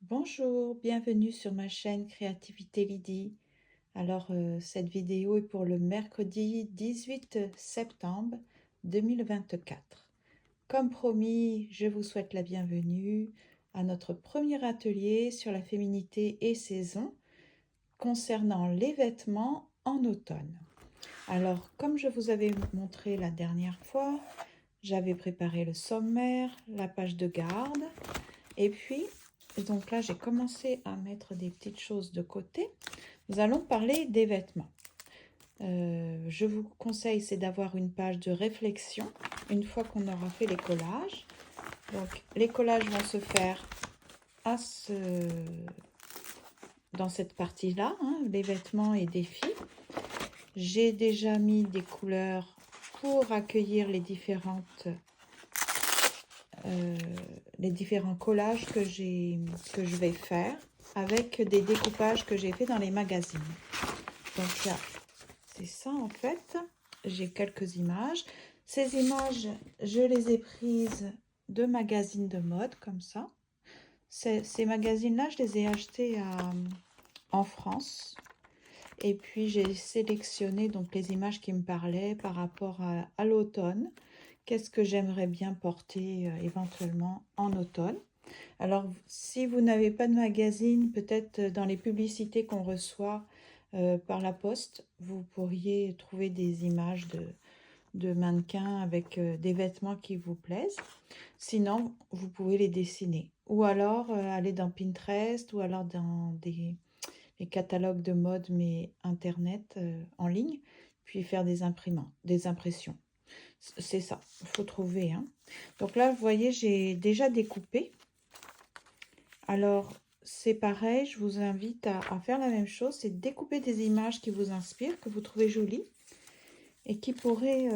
Bonjour, bienvenue sur ma chaîne Créativité Lydie. Cette vidéo est pour le mercredi 18 septembre 2024. Comme promis, je vous souhaite la bienvenue à notre premier atelier sur la féminité et saison concernant les vêtements en automne. Alors, comme je vous avais montré la dernière fois, j'avais préparé le sommaire, la page de garde, et puis donc là, j'ai commencé à mettre des petites choses de côté. Nous allons parler des vêtements. Je vous conseille, c'est d'avoir une page de réflexion une fois qu'on aura fait les collages. Donc, les collages vont se faire dans cette partie-là, hein, les vêtements et défis. J'ai déjà mis des couleurs pour accueillir les différents collages que je vais faire avec des découpages que j'ai fait dans les magazines. Donc là, c'est ça en fait. J'ai quelques images. Ces images, je les ai prises de magazines de mode comme ça. Ces magazines-là, je les ai achetés en France. Et puis j'ai sélectionné donc les images qui me parlaient par rapport à l'automne. Qu'est-ce que j'aimerais bien porter éventuellement en automne? Alors, si vous n'avez pas de magazine, peut-être dans les publicités qu'on reçoit par la poste, vous pourriez trouver des images de mannequins avec des vêtements qui vous plaisent. Sinon, vous pouvez les dessiner. Ou alors aller dans Pinterest ou alors dans les catalogues de mode, mais Internet en ligne, puis faire des impressions. C'est ça, il faut trouver, hein. Donc là, vous voyez, j'ai déjà découpé. Alors, c'est pareil, je vous invite à faire la même chose, c'est de découper des images qui vous inspirent, que vous trouvez jolies et qui pourraient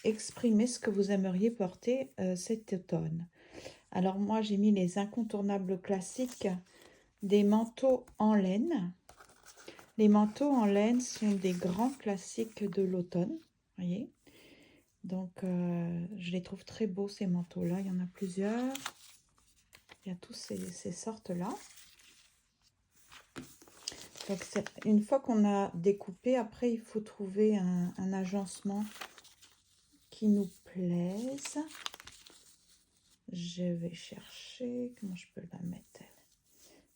exprimer ce que vous aimeriez porter cet automne. Alors moi, j'ai mis les incontournables classiques des manteaux en laine. Les manteaux en laine sont des grands classiques de l'automne, voyez. Donc, je les trouve très beaux, ces manteaux-là. Il y en a plusieurs. Il y a tous ces sortes-là. Donc, une fois qu'on a découpé, après, il faut trouver un agencement qui nous plaise. Je vais chercher, comment je peux la mettre?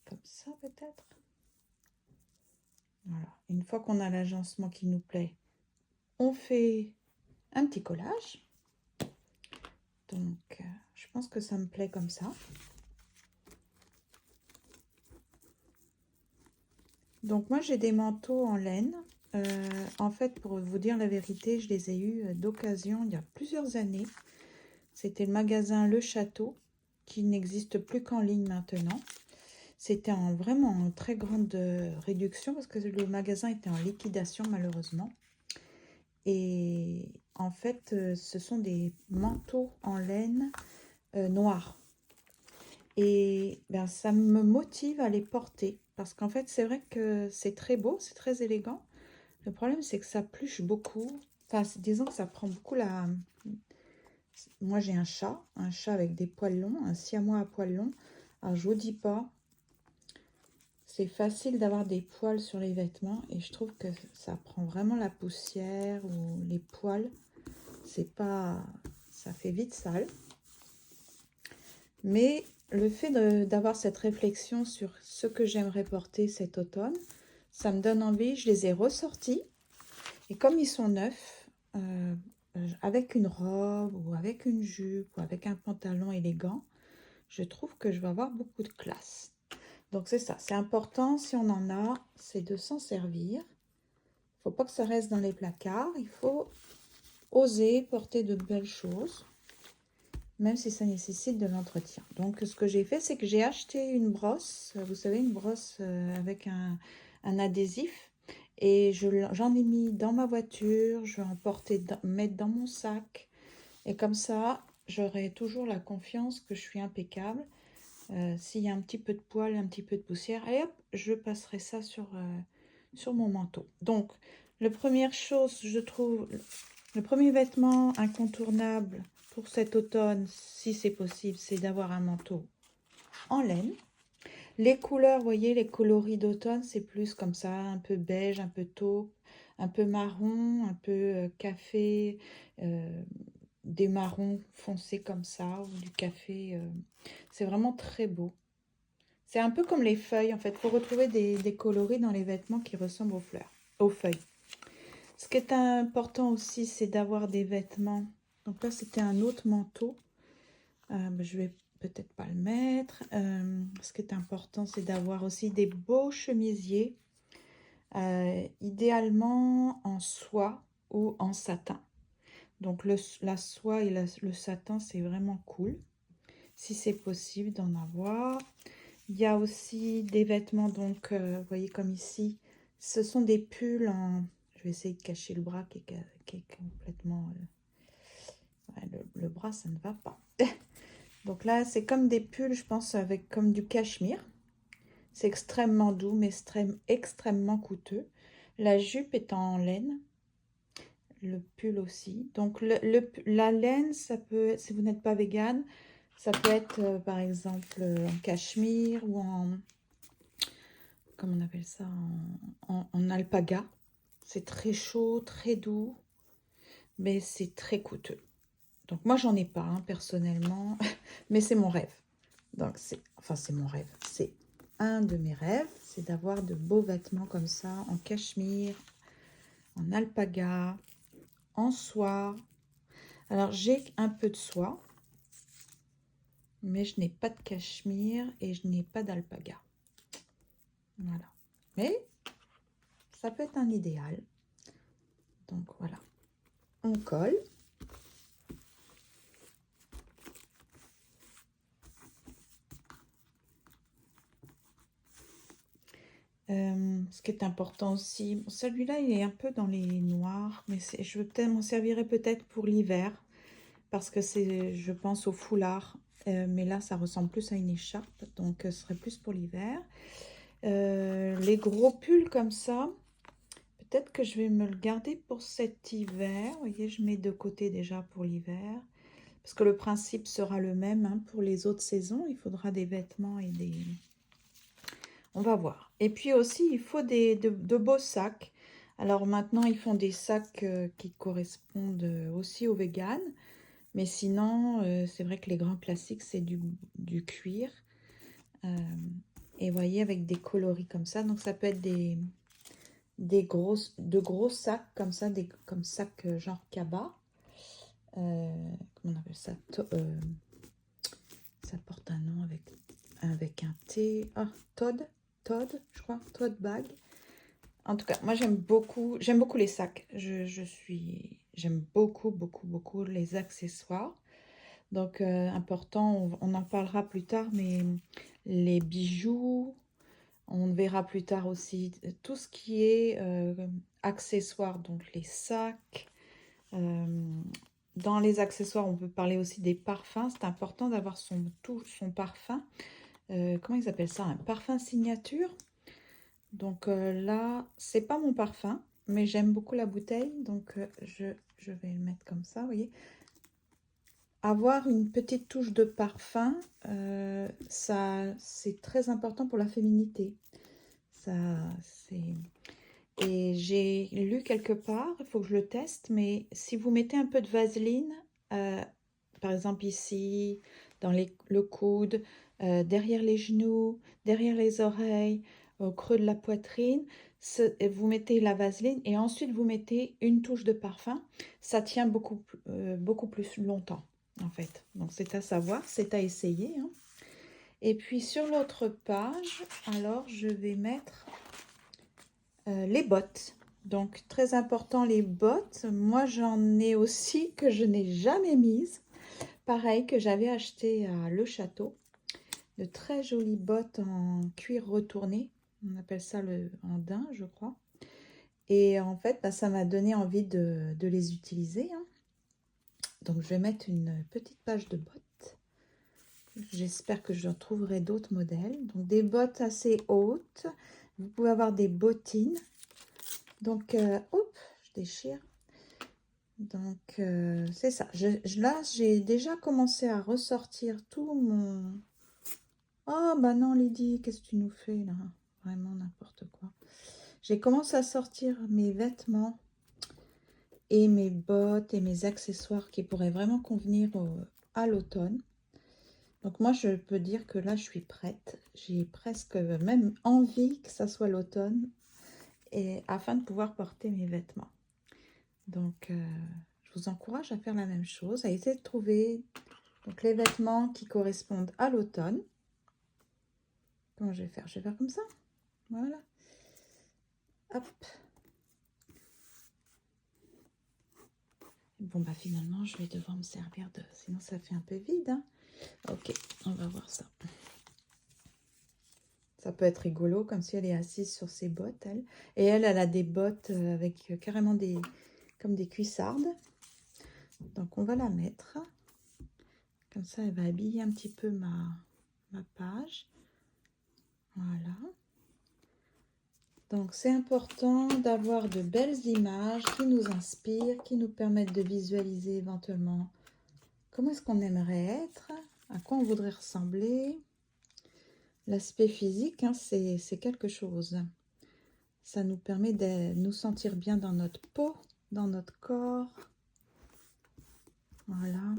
Comme ça, peut-être. Voilà. Une fois qu'on a l'agencement qui nous plaît, on fait un petit collage. Donc, je pense que ça me plaît comme ça. Donc moi j'ai des manteaux en laine. En fait, pour vous dire la vérité, je les ai eus d'occasion il y a plusieurs années. C'était le magasin Le Château, qui n'existe plus qu'en ligne maintenant. C'était vraiment en très grande réduction parce que le magasin était en liquidation malheureusement. Et en fait, ce sont des manteaux en laine noirs. Et ben, ça me motive à les porter parce qu'en fait, c'est vrai que c'est très beau, c'est très élégant. Le problème, c'est que ça pluche beaucoup. Enfin, disons que ça prend beaucoup la... Moi, j'ai un chat avec des poils longs, un siamois à poils longs. Alors, je vous dis pas, c'est facile d'avoir des poils sur les vêtements et je trouve que ça prend vraiment la poussière ou les poils. C'est pas... Ça fait vite sale. Mais le fait d'avoir cette réflexion sur ce que j'aimerais porter cet automne, ça me donne envie. Je les ai ressortis. Et comme ils sont neufs, avec une robe ou avec une jupe ou avec un pantalon élégant, je trouve que je vais avoir beaucoup de classe. Donc c'est ça, c'est important si on en a, c'est de s'en servir. Il ne faut pas que ça reste dans les placards, il faut oser porter de belles choses, même si ça nécessite de l'entretien. Donc ce que j'ai fait, c'est que j'ai acheté une brosse, vous savez, une brosse avec un adhésif. Et j'en ai mis dans ma voiture, je vais en mettre dans mon sac. Et comme ça, j'aurai toujours la confiance que je suis impeccable. S'il y a un petit peu de poil, un petit peu de poussière, et hop, je passerai ça sur mon manteau. Donc, la première chose, je trouve, le premier vêtement incontournable pour cet automne, si c'est possible, c'est d'avoir un manteau en laine. Les couleurs, vous voyez, les coloris d'automne, c'est plus comme ça, un peu beige, un peu taupe, un peu marron, un peu café, euh, des marrons foncés comme ça, ou du café. C'est vraiment très beau. C'est un peu comme les feuilles, en fait. Il faut retrouver des coloris dans les vêtements qui ressemblent aux fleurs, aux feuilles. Ce qui est important aussi, c'est d'avoir des vêtements. Donc là, c'était un autre manteau. Je vais peut-être pas le mettre. Ce qui est important, c'est d'avoir aussi des beaux chemisiers, idéalement en soie ou en satin. Donc la soie et le satin, c'est vraiment cool, si c'est possible d'en avoir. Il y a aussi des vêtements, donc vous voyez comme ici, ce sont des pulls en... Je vais essayer de cacher le bras qui est complètement... ouais, le bras, ça ne va pas. Donc là, c'est comme des pulls, je pense, avec comme du cachemire. C'est extrêmement doux, mais extrêmement coûteux. La jupe est en laine, le pull aussi. Donc la laine, ça peut, si vous n'êtes pas végane, ça peut être par exemple en cachemire ou en, comment on appelle ça, en alpaga. C'est très chaud, très doux, mais c'est très coûteux. Donc moi, j'en ai pas, hein, personnellement, mais c'est mon rêve. Donc c'est mon rêve, c'est un de mes rêves, c'est d'avoir de beaux vêtements comme ça, en cachemire, en alpaga, en soie. Alors j'ai un peu de soie, mais je n'ai pas de cachemire et je n'ai pas d'alpaga. Voilà. Mais ça peut être un idéal. Donc voilà. On colle. Ce qui est important aussi, celui-là il est un peu dans les noirs, mais je veux peut-être m'en servirai peut-être pour l'hiver, parce que c'est, je pense, au foulard. Mais là, ça ressemble plus à une écharpe, donc ce serait plus pour l'hiver. Les gros pulls comme ça, peut-être que je vais me le garder pour cet hiver. Vous voyez, je mets de côté déjà pour l'hiver, parce que le principe sera le même, hein, pour les autres saisons. Il faudra des vêtements et des... On va voir. Et puis aussi, il faut de beaux sacs. Alors maintenant, ils font des sacs qui correspondent aussi aux véganes. Mais sinon, c'est vrai que les grands classiques, c'est du cuir. Et vous voyez, avec des coloris comme ça. Donc, ça peut être de gros sacs comme ça, comme sacs genre cabas. Comment on appelle ça? Ça porte un nom avec un T. Ah, Todd, je crois. Todd bag. En tout cas, moi, j'aime beaucoup les sacs. J'aime beaucoup les accessoires. Donc, important, on en parlera plus tard, mais les bijoux, on verra plus tard aussi tout ce qui est accessoires, donc les sacs. Dans les accessoires, on peut parler aussi des parfums. C'est important d'avoir son parfum. Comment ils appellent ça? Un parfum signature. Donc là, c'est pas mon parfum, mais j'aime beaucoup la bouteille. Donc je vais le mettre comme ça, vous voyez. Avoir une petite touche de parfum, ça, c'est très important pour la féminité. Ça, c'est... Et j'ai lu quelque part, il faut que je le teste, mais si vous mettez un peu de vaseline, par exemple ici, dans le coude, derrière les genoux, derrière les oreilles, au creux de la poitrine, vous mettez la vaseline et ensuite vous mettez une touche de parfum, ça tient beaucoup plus longtemps en fait. Donc c'est à savoir, c'est à essayer, hein. Et puis sur l'autre page, alors je vais mettre les bottes. Donc très important les bottes. Moi j'en ai aussi que je n'ai jamais mises. Pareil que j'avais acheté à Le Château. De très jolies bottes en cuir retourné. On appelle ça le en daim, je crois. Et en fait, bah, ça m'a donné envie de les utiliser, hein. Donc je vais mettre une petite page de bottes. J'espère que je trouverai d'autres modèles. Donc des bottes assez hautes. Vous pouvez avoir des bottines. Donc, hop, je déchire. Donc, c'est ça. Là, j'ai déjà commencé à ressortir tout mon... Oh, bah non, Lydie, qu'est-ce que tu nous fais là? Vraiment n'importe quoi. J'ai commencé à sortir mes vêtements et mes bottes et mes accessoires qui pourraient vraiment convenir à l'automne. Donc moi, je peux dire que là, je suis prête. J'ai presque même envie que ça soit l'automne et afin de pouvoir porter mes vêtements. Donc, je vous encourage à faire la même chose, à essayer de trouver donc, les vêtements qui correspondent à l'automne. Comment je vais faire? Je vais faire comme ça. Voilà. Hop. Bon, bah finalement, je vais devoir me servir de... Sinon, ça fait un peu vide. Hein. Ok, on va voir ça. Ça peut être rigolo, comme si elle est assise sur ses bottes, elle. Et elle a des bottes avec carrément des... comme des cuissardes. Donc, on va la mettre. Comme ça, elle va habiller un petit peu ma page. Voilà. Donc, c'est important d'avoir de belles images qui nous inspirent, qui nous permettent de visualiser éventuellement comment est-ce qu'on aimerait être, à quoi on voudrait ressembler. L'aspect physique, hein, c'est quelque chose. Ça nous permet de nous sentir bien dans notre peau, dans notre corps. Voilà.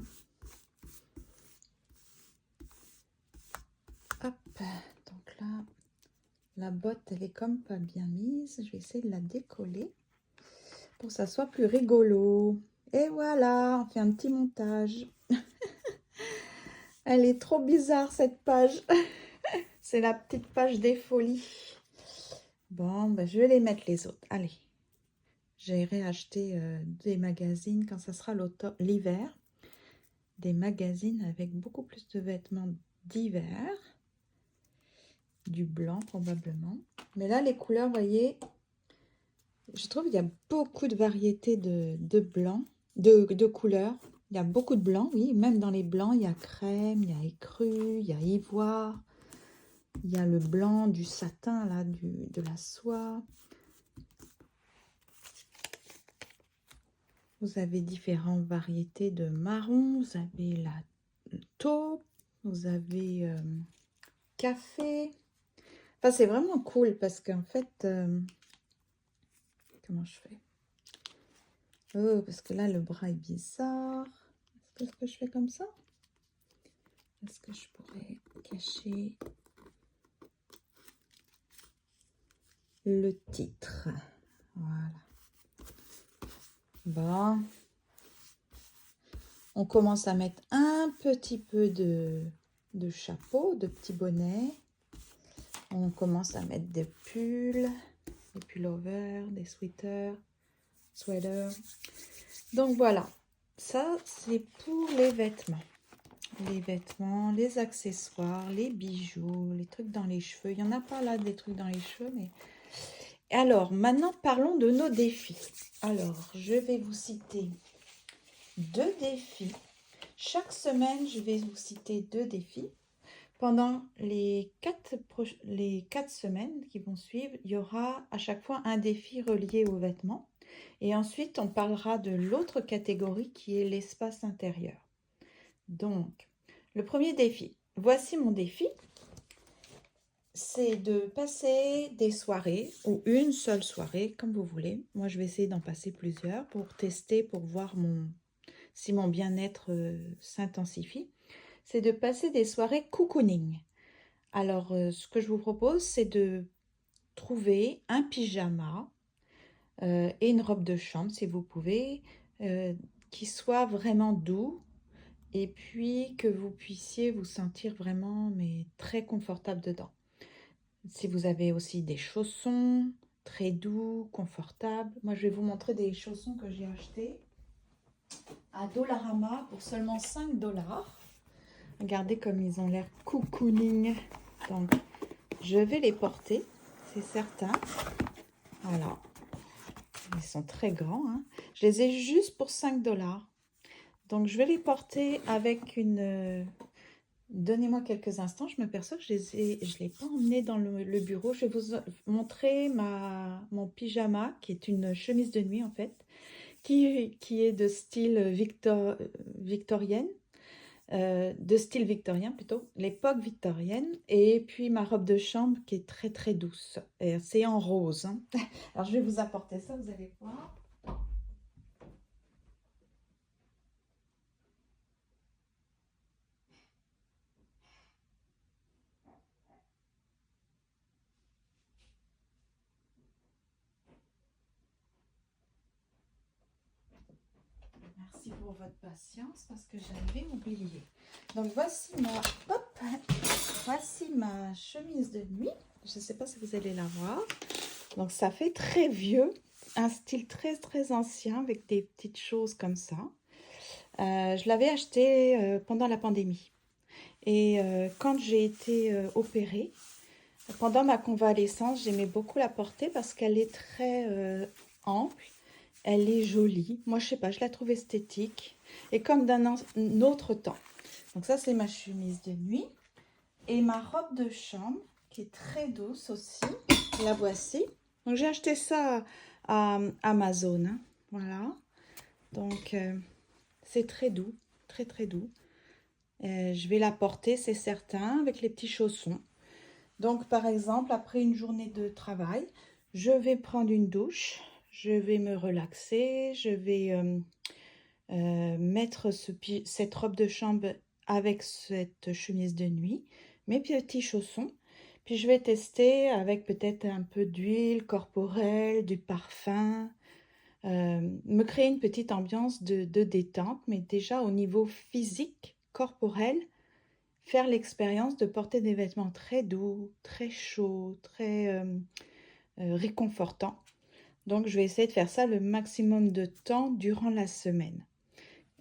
Hop, donc là, la botte, elle est comme pas bien mise. Je vais essayer de la décoller pour que ça soit plus rigolo. Et voilà, on fait un petit montage. Elle est trop bizarre, cette page. C'est la petite page des folies. Bon, ben, je vais les mettre les autres. Allez, j'irai acheter des magazines quand ça sera l'hiver. Des magazines avec beaucoup plus de vêtements d'hiver. Du blanc probablement. Mais là, les couleurs, vous voyez, je trouve qu'il y a beaucoup de variétés de blanc, de couleurs. Il y a beaucoup de blanc, oui. Même dans les blancs, il y a crème, il y a écru, il y a ivoire. Il y a le blanc, du satin, là, de la soie. Vous avez différentes variétés de marron. Vous avez la taupe. Vous avez café. Enfin, c'est vraiment cool parce qu'en fait... comment je fais? Oh, parce que là, le bras est bizarre. Est-ce que je fais comme ça? Est-ce que je pourrais cacher le titre? Voilà. Bon. On commence à mettre un petit peu de chapeau, de petits bonnets. On commence à mettre des pulls, des pullovers, des sweaters. Donc voilà, ça c'est pour les vêtements. Les vêtements, les accessoires, les bijoux, les trucs dans les cheveux. Il n'y en a pas là des trucs dans les cheveux, mais... Alors, maintenant parlons de nos défis. Alors, je vais vous citer 2 défis. Chaque semaine, je vais vous citer 2 défis. Pendant les 4 semaines qui vont suivre, il y aura à chaque fois un défi relié aux vêtements. Et ensuite, on parlera de l'autre catégorie qui est l'espace intérieur. Donc, le premier défi. Voici mon défi. C'est de passer des soirées ou une seule soirée, comme vous voulez. Moi, je vais essayer d'en passer plusieurs pour tester, pour voir si mon bien-être s'intensifie. C'est de passer des soirées cocooning. Alors, ce que je vous propose, c'est de trouver un pyjama et une robe de chambre, si vous pouvez, qui soit vraiment doux et puis que vous puissiez vous sentir vraiment mais très confortable dedans. Si vous avez aussi des chaussons très doux, confortables. Moi, je vais vous montrer des chaussons que j'ai achetés à Dollarama pour seulement 5 $. Regardez comme ils ont l'air cocooning. Donc, je vais les porter, c'est certain. Voilà. Ils sont très grands. Hein. Je les ai juste pour 5 $. Donc, je vais les porter avec une... Donnez-moi quelques instants. Je m'aperçois que je ne l'ai pas emmené dans le bureau. Je vais vous montrer mon pyjama, qui est une chemise de nuit, en fait, qui est de style victorienne. de style victorien plutôt, l'époque victorienne. Et puis ma robe de chambre qui est très très douce. Et c'est en rose, hein. Alors je vais vous apporter ça, vous allez voir. Merci pour votre patience parce que j'avais oublié. Donc voici ma chemise de nuit. Je ne sais pas si vous allez la voir. Donc ça fait très vieux, un style très très ancien avec des petites choses comme ça. Je l'avais acheté pendant la pandémie. Et quand j'ai été opérée, pendant ma convalescence, j'aimais beaucoup la porter parce qu'elle est très ample, elle est jolie. Moi, je sais pas, je la trouve esthétique et comme d'un autre temps. Donc ça, c'est ma chemise de nuit et ma robe de chambre qui est très douce aussi. La voici. Donc j'ai acheté ça à Amazon, hein. Voilà. Donc c'est très doux, très très doux. Je vais la porter, c'est certain, avec les petits chaussons. Donc, par exemple, après une journée de travail, je vais prendre une douche, je vais me relaxer, je vais mettre cette robe de chambre avec cette chemise de nuit, mes petits chaussons, puis je vais tester avec peut-être un peu d'huile corporelle, du parfum, me créer une petite ambiance de détente, mais déjà au niveau physique, corporel, faire l'expérience de porter des vêtements très doux, très chauds, très réconfortants. Donc, je vais essayer de faire ça le maximum de temps durant la semaine.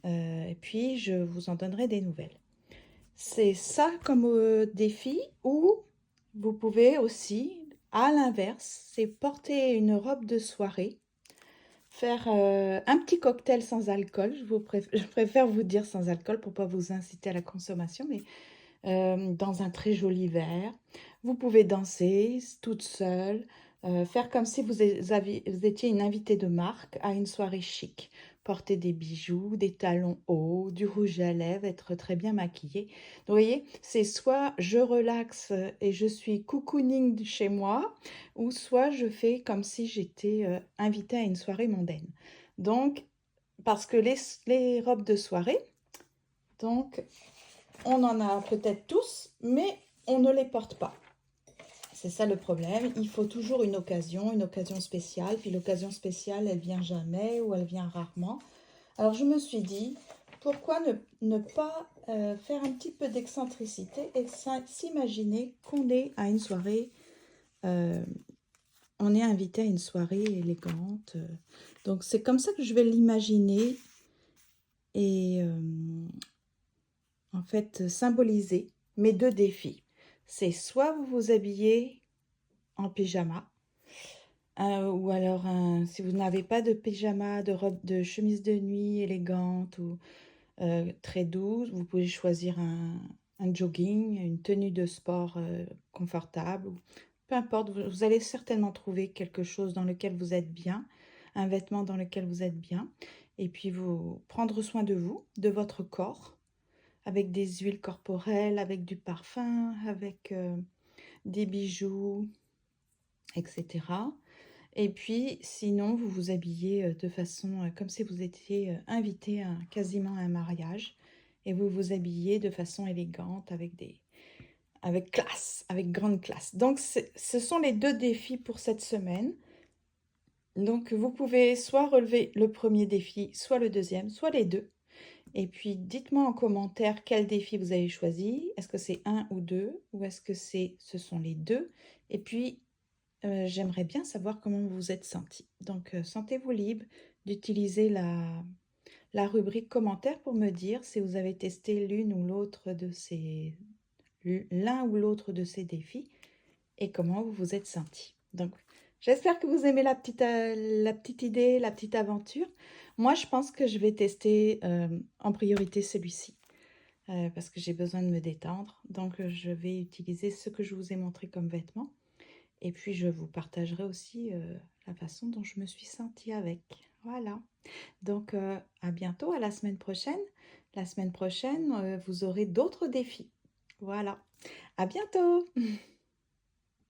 Et puis, je vous en donnerai des nouvelles. C'est ça comme défi, ou vous pouvez aussi, à l'inverse, c'est porter une robe de soirée, faire un petit cocktail sans alcool. Je préfère vous dire sans alcool pour ne pas vous inciter à la consommation, mais dans un très joli verre. Vous pouvez danser toute seule, faire comme si vous étiez une invitée de marque à une soirée chic. Porter des bijoux, des talons hauts, du rouge à lèvres, être très bien maquillée. Donc, vous voyez, c'est soit je relaxe et je suis cocooning chez moi, ou soit je fais comme si j'étais invitée à une soirée mondaine. Donc, parce que les robes de soirée, donc, on en a peut-être tous, mais on ne les porte pas. C'est ça le problème. Il faut toujours une occasion spéciale. Puis l'occasion spéciale, elle vient jamais ou elle vient rarement. Alors je me suis dit, pourquoi ne pas faire un petit peu d'excentricité et s'imaginer qu'on est à une soirée, on est invité à une soirée élégante. Donc c'est comme ça que je vais l'imaginer et en fait symboliser mes deux défis. C'est soit vous vous habillez en pyjama, ou alors si vous n'avez pas de pyjama, de robe, de chemise de nuit élégante ou très douce, vous pouvez choisir un jogging, une tenue de sport confortable. Peu importe, vous allez certainement trouver quelque chose dans lequel vous êtes bien, un vêtement dans lequel vous êtes bien, et puis vous prendre soin de vous, de votre corps, avec des huiles corporelles, avec du parfum, avec des bijoux, etc. Et puis, sinon, vous vous habillez de façon comme si vous étiez invité à quasiment un mariage. Et vous vous habillez de façon élégante, avec classe, avec grande classe. Donc, ce sont les deux défis pour cette semaine. Donc, vous pouvez soit relever le premier défi, soit le deuxième, soit les deux. Et puis, dites-moi en commentaire quel défi vous avez choisi. Est-ce que c'est un ou deux, ou est-ce que ce sont les deux? Et puis, j'aimerais bien savoir comment vous vous êtes senti. Donc, sentez-vous libre d'utiliser la rubrique commentaires pour me dire si vous avez testé l'un ou l'autre de ces défis et comment vous vous êtes senti. Donc, j'espère que vous aimez la petite idée, la petite aventure. Moi, je pense que je vais tester en priorité celui-ci parce que j'ai besoin de me détendre. Donc, je vais utiliser ce que je vous ai montré comme vêtements. Et puis, je vous partagerai aussi la façon dont je me suis sentie avec. Voilà. Donc, à bientôt, à la semaine prochaine. La semaine prochaine, vous aurez d'autres défis. Voilà. À bientôt!